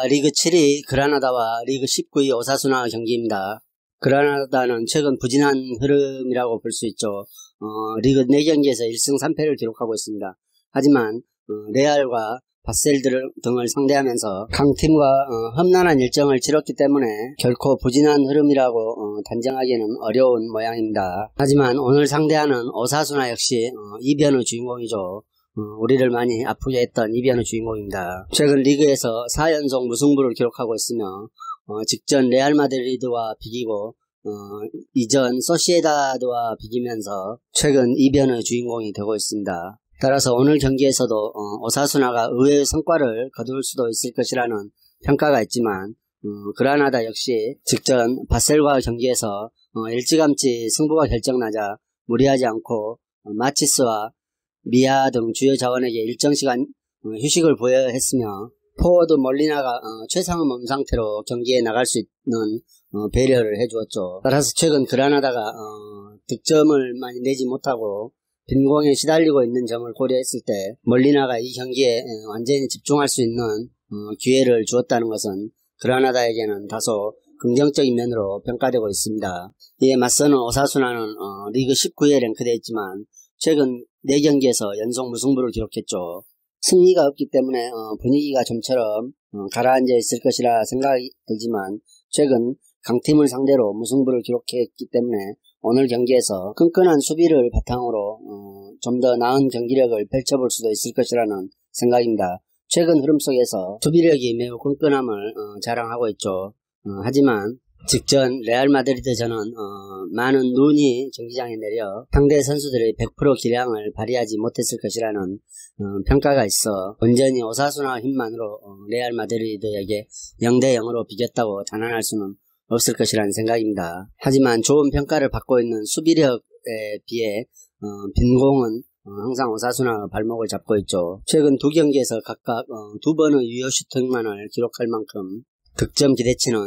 리그 7위 그라나다와 리그 19위 오사수나 경기입니다. 그라나다는 최근 부진한 흐름이라고 볼 수 있죠. 리그 4경기에서 1승 3패를 기록하고 있습니다. 하지만 레알과 바셀 등을 상대하면서 강팀과 험난한 일정을 치렀기 때문에 결코 부진한 흐름이라고 단정하기는 어려운 모양입니다. 하지만 오늘 상대하는 오사수나 역시 이변의 주인공이죠. 우리를 많이 아프게 했던 이변의 주인공입니다. 최근 리그에서 4연속 무승부를 기록하고 있으며 직전 레알 마드리드와 비기고 이전 소시에다드와 비기면서 최근 이변의 주인공이 되고 있습니다. 따라서 오늘 경기에서도 오사수나가 의외의 성과를 거둘 수도 있을 것이라는 평가가 있지만 그라나다 역시 직전 바셀과 경기에서 일찌감치 승부가 결정나자 무리하지 않고 마치스와 미아 등 주요 자원에게 일정 시간 휴식을 부여했으며 포워드 몰리나가 최상의 몸 상태로 경기에 나갈 수 있는 배려를 해주었죠. 따라서 최근 그라나다가 득점을 많이 내지 못하고 빈공에 시달리고 있는 점을 고려했을 때 몰리나가 이 경기에 완전히 집중할 수 있는 기회를 주었다는 것은 그라나다에게는 다소 긍정적인 면으로 평가되고 있습니다. 이에 맞서는 오사수나는 리그 19위에 랭크되어 있지만 최근 4경기에서 연속 무승부를 기록했죠. 승리가 없기 때문에 분위기가 좀처럼 가라앉아 있을 것이라 생각이 들지만 최근 강팀을 상대로 무승부를 기록했기 때문에 오늘 경기에서 끈끈한 수비를 바탕으로 좀 더 나은 경기력을 펼쳐볼 수도 있을 것이라는 생각입니다. 최근 흐름 속에서 수비력이 매우 끈끈함을 자랑하고 있죠. 하지만 직전 레알 마드리드전은 많은 눈이 경기장에 내려 상대 선수들의 100% 기량을 발휘하지 못했을 것이라는 평가가 있어 온전히 오사수나 힘만으로 레알 마드리드에게 0대0으로 비겼다고 단언할 수는 없을 것이라는 생각입니다. 하지만 좋은 평가를 받고 있는 수비력에 비해 빈공은 항상 오사수나가 발목을 잡고 있죠. 최근 2경기에서 각각 2번의 유효 슈팅만을 기록할 만큼 득점 기대치는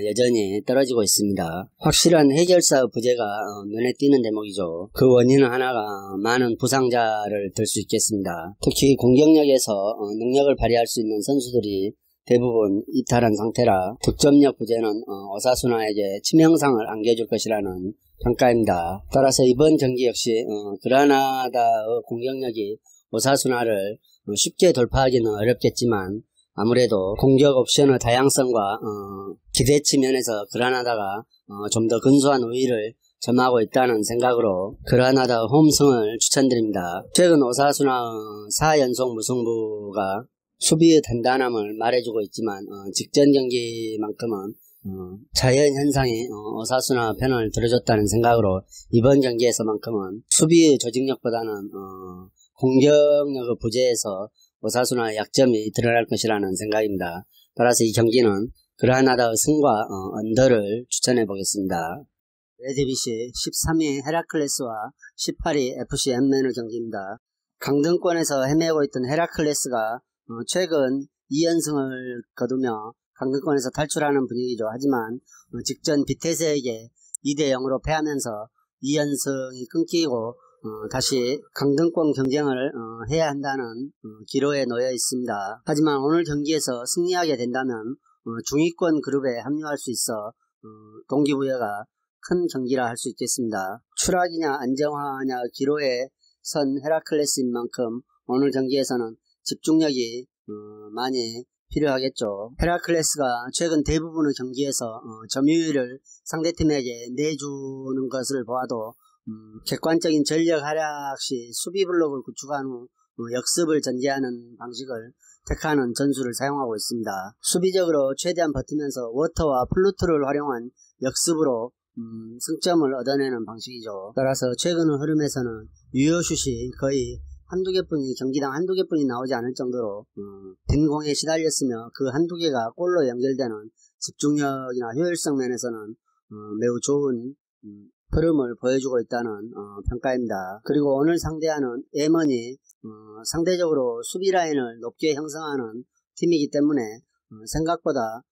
여전히 떨어지고 있습니다. 확실한 해결사 부재가 눈에 띄는 대목이죠. 그 원인은 하나가 많은 부상자를 들 수 있겠습니다. 특히 공격력에서 능력을 발휘할 수 있는 선수들이 대부분 이탈한 상태라 득점력 부재는 오사수나에게 치명상을 안겨줄 것이라는 평가입니다. 따라서 이번 경기 역시 그라나다의 공격력이 오사수나를 쉽게 돌파하기는 어렵겠지만 아무래도 공격 옵션의 다양성과 기대치 면에서 그라나다가 좀 더 근소한 우위를 점하고 있다는 생각으로 그라나다 홈승을 추천드립니다. 최근 오사수나 4연속 무승부가 수비의 단단함을 말해주고 있지만 직전 경기만큼은 자연현상이 오사수나 편을 들어줬다는 생각으로 이번 경기에서만큼은 수비의 조직력보다는 공격력의 부재에서 오사수나의 약점이 드러날 것이라는 생각입니다. 따라서 이 경기는 그라나다의 승과 언더를 추천해 보겠습니다. 레드빗이 13위 헤라클레스와 18위 FC 엠맨의 경기입니다. 강등권에서 헤매고 있던 헤라클레스가 최근 2연승을 거두며 강등권에서 탈출하는 분위기죠. 하지만 직전 비테스에게 2대0으로 패하면서 2연승이 끊기고 다시 강등권 경쟁을 해야 한다는 기로에 놓여 있습니다. 하지만 오늘 경기에서 승리하게 된다면 중위권 그룹에 합류할 수 있어 동기부여가 큰 경기라 할 수 있겠습니다. 추락이냐 안정화냐 기로에 선 헤라클레스인 만큼 오늘 경기에서는 집중력이 많이 필요하겠죠. 헤라클레스가 최근 대부분의 경기에서 점유율을 상대팀에게 내주는 것을 보아도 객관적인 전력 활약 시 수비 블록을 구축한 후 역습을 전개하는 방식을 택하는 전술을 사용하고 있습니다. 수비적으로 최대한 버티면서 워터와 플루트를 활용한 역습으로 승점을 얻어내는 방식이죠. 따라서 최근의 흐름에서는 유효슛이 거의 경기당 한두 개뿐이 나오지 않을 정도로 빈공에 시달렸으며 그 한두 개가 골로 연결되는 집중력이나 효율성 면에서는 매우 좋은 흐름을 보여주고 있다는 평가입니다. 그리고 오늘 상대하는 에먼이 상대적으로 수비 라인을 높게 형성하는 팀이기 때문에 생각보다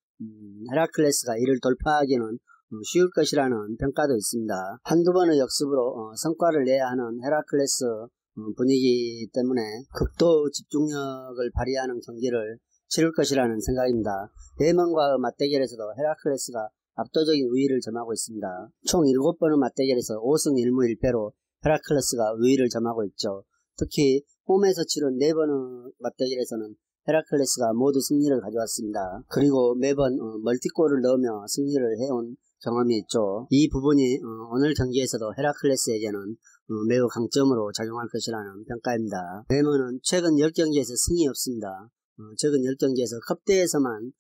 헤라클레스가 이를 돌파하기는 쉬울 것이라는 평가도 있습니다. 한두 번의 역습으로 성과를 내야 하는 헤라클레스 분위기 때문에 극도 집중력을 발휘하는 경기를 치를 것이라는 생각입니다. 레먼과의 맞대결에서도 헤라클레스가 압도적인 우위를 점하고 있습니다. 총 7번의 맞대결에서 5승 1무 1패로 헤라클레스가 우위를 점하고 있죠. 특히 홈에서 치른 4번의 맞대결에서는 헤라클레스가 모두 승리를 가져왔습니다. 그리고 매번 멀티골을 넣으며 승리를 해온 경험이 있죠. 이 부분이 오늘 경기에서도 헤라클레스에게는 매우 강점으로 작용할 것이라는 평가입니다. 레먼은 최근 10경기에서 승이 없습니다. 최근 10경기에서 컵대에서만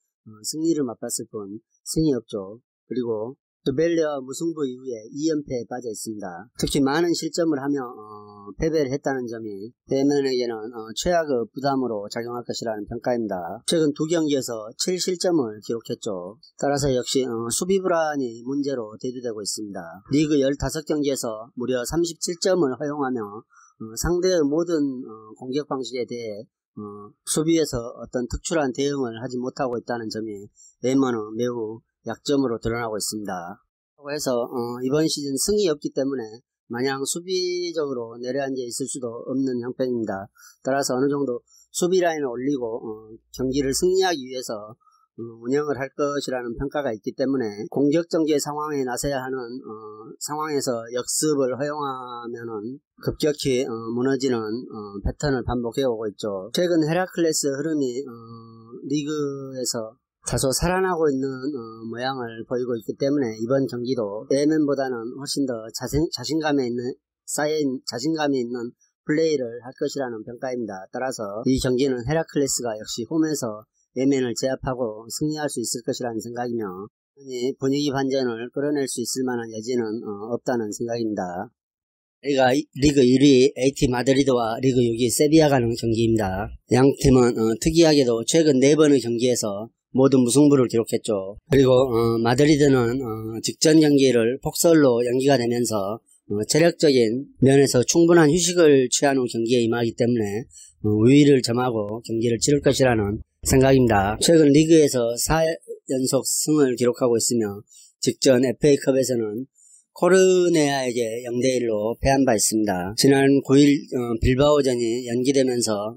승리를 맛봤을 뿐 승이 없죠. 그리고 벨레와 무승부 이후에 2연패에 빠져 있습니다. 특히 많은 실점을 하며 패배를 했다는 점이 레먼에게는 최악의 부담으로 작용할 것이라는 평가입니다. 최근 2경기에서 7실점을 기록했죠. 따라서 역시 수비 불안이 문제로 대두되고 있습니다. 리그 15경기에서 무려 37점을 허용하며 상대의 모든 공격 방식에 대해 수비에서 어떤 특출한 대응을 하지 못하고 있다는 점이 레먼은 매우 약점으로 드러나고 있습니다. 그래서 이번 시즌 승이 없기 때문에 마냥 수비적으로 내려앉아 있을 수도 없는 형편입니다. 따라서 어느 정도 수비 라인을 올리고 경기를 승리하기 위해서 운영을 할 것이라는 평가가 있기 때문에 공격전개 상황에 나서야 하는 상황에서 역습을 허용하면은 급격히 무너지는 패턴을 반복해 오고 있죠. 최근 헤라클레스 흐름이 리그에서 다소 살아나고 있는 모양을 보이고 있기 때문에 이번 경기도 레먼보다는 훨씬 더 자신감이 있는 플레이를 할 것이라는 평가입니다. 따라서 이 경기는 헤라클레스가 역시 홈에서 레먼을 제압하고 승리할 수 있을 것이라는 생각이며 분위기 반전을 끌어낼 수 있을 만한 여지는 없다는 생각입니다. 리그 1위 AT 마드리드와 리그 6위 세비야 간의 경기입니다. 양 팀은 특이하게도 최근 4번의 경기에서 모두 무승부를 기록했죠. 그리고 마드리드는 직전 경기를 폭설로 연기가 되면서 체력적인 면에서 충분한 휴식을 취한 후 경기에 임하기 때문에 우위를 점하고 경기를 치를 것이라는 생각입니다. 최근 리그에서 4연속 승을 기록하고 있으며 직전 FA컵에서는 코르네아에게 0대1로 패한 바 있습니다. 지난 9일 빌바오전이 연기되면서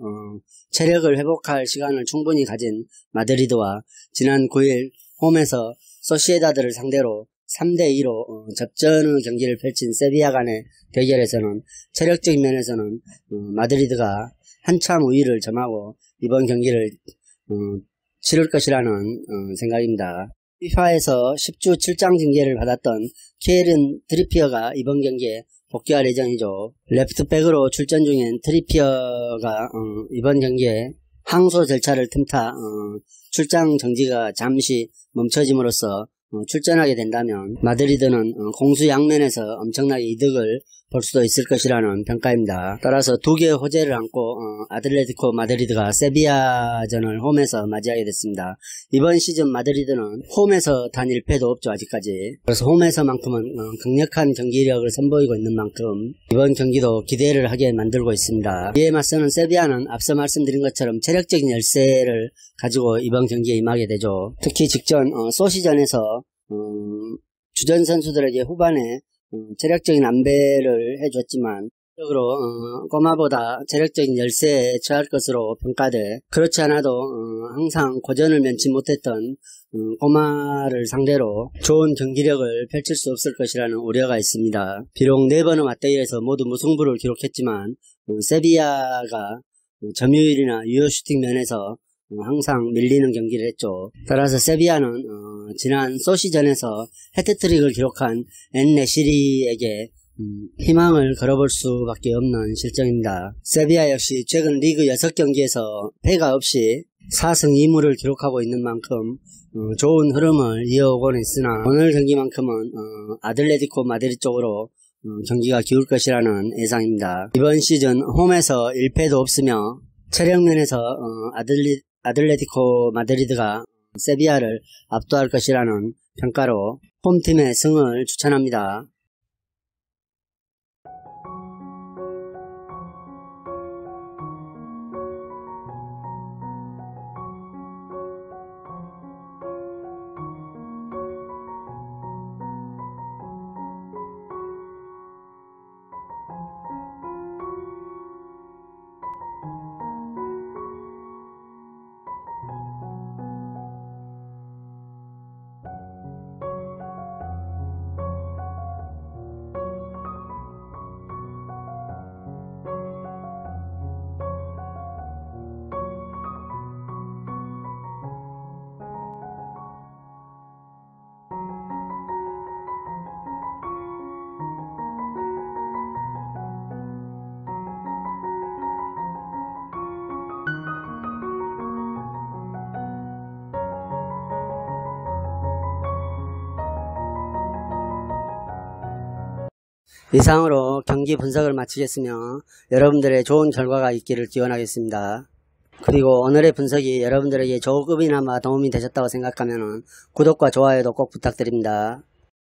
체력을 회복할 시간을 충분히 가진 마드리드와 지난 9일 홈에서 소시에다드를 상대로 3대2로 접전의 경기를 펼친 세비야 간의 대결에서는 체력적인 면에서는 마드리드가 한참 우위를 점하고 이번 경기를 치를 것이라는 생각입니다. FIFA에서 10주 출장 징계를 받았던 키에른 트리피어가 이번 경기에 복귀할 예정이죠. 레프트백으로 출전 중인 트리피어가 이번 경기에 항소 절차를 틈타 출장 정지가 잠시 멈춰짐으로써 출전하게 된다면 마드리드는 공수 양면에서 엄청나게 이득을 볼 수도 있을 것이라는 평가입니다. 따라서 2개의 호재를 안고 아틀레티코 마드리드가 세비야전을 홈에서 맞이하게 됐습니다. 이번 시즌 마드리드는 홈에서 단 1패도 없죠, 아직까지. 그래서 홈에서만큼은 강력한 경기력을 선보이고 있는 만큼 이번 경기도 기대를 하게 만들고 있습니다. 이에 맞서는 세비야는 앞서 말씀드린 것처럼 체력적인 열세를 가지고 이번 경기에 임하게 되죠. 특히 직전 소시전에서 주전 선수들에게 후반에 체력적인 안배를 해줬지만 꼬마보다 체력적인 열세에 처할 것으로 평가돼 그렇지 않아도 항상 고전을 면치 못했던 꼬마를 상대로 좋은 경기력을 펼칠 수 없을 것이라는 우려가 있습니다. 비록 4번의 맞대결에서 모두 무승부를 기록했지만 세비야가 점유율이나 유효 슈팅 면에서 항상 밀리는 경기를 했죠. 따라서 세비야는 지난 소시전에서 해트트릭을 기록한 엔네시리에게 희망을 걸어볼 수밖에 없는 실정입니다. 세비야 역시 최근 리그 6경기에서 패가 없이 4승 2무를 기록하고 있는 만큼 좋은 흐름을 이어오고는 있으나 오늘 경기만큼은 아틀레티코 마드리드 쪽으로 경기가 기울 것이라는 예상입니다. 이번 시즌 홈에서 1패도 없으며 체력면에서 아틀레티코 마드리드가 세비야를 압도할 것이라는 평가로 홈팀의 승을 추천합니다. 이상으로 경기 분석을 마치겠으며 여러분들의 좋은 결과가 있기를 기원하겠습니다. 그리고 오늘의 분석이 여러분들에게 조금이나마 도움이 되셨다고 생각하면 구독과 좋아요도 꼭 부탁드립니다.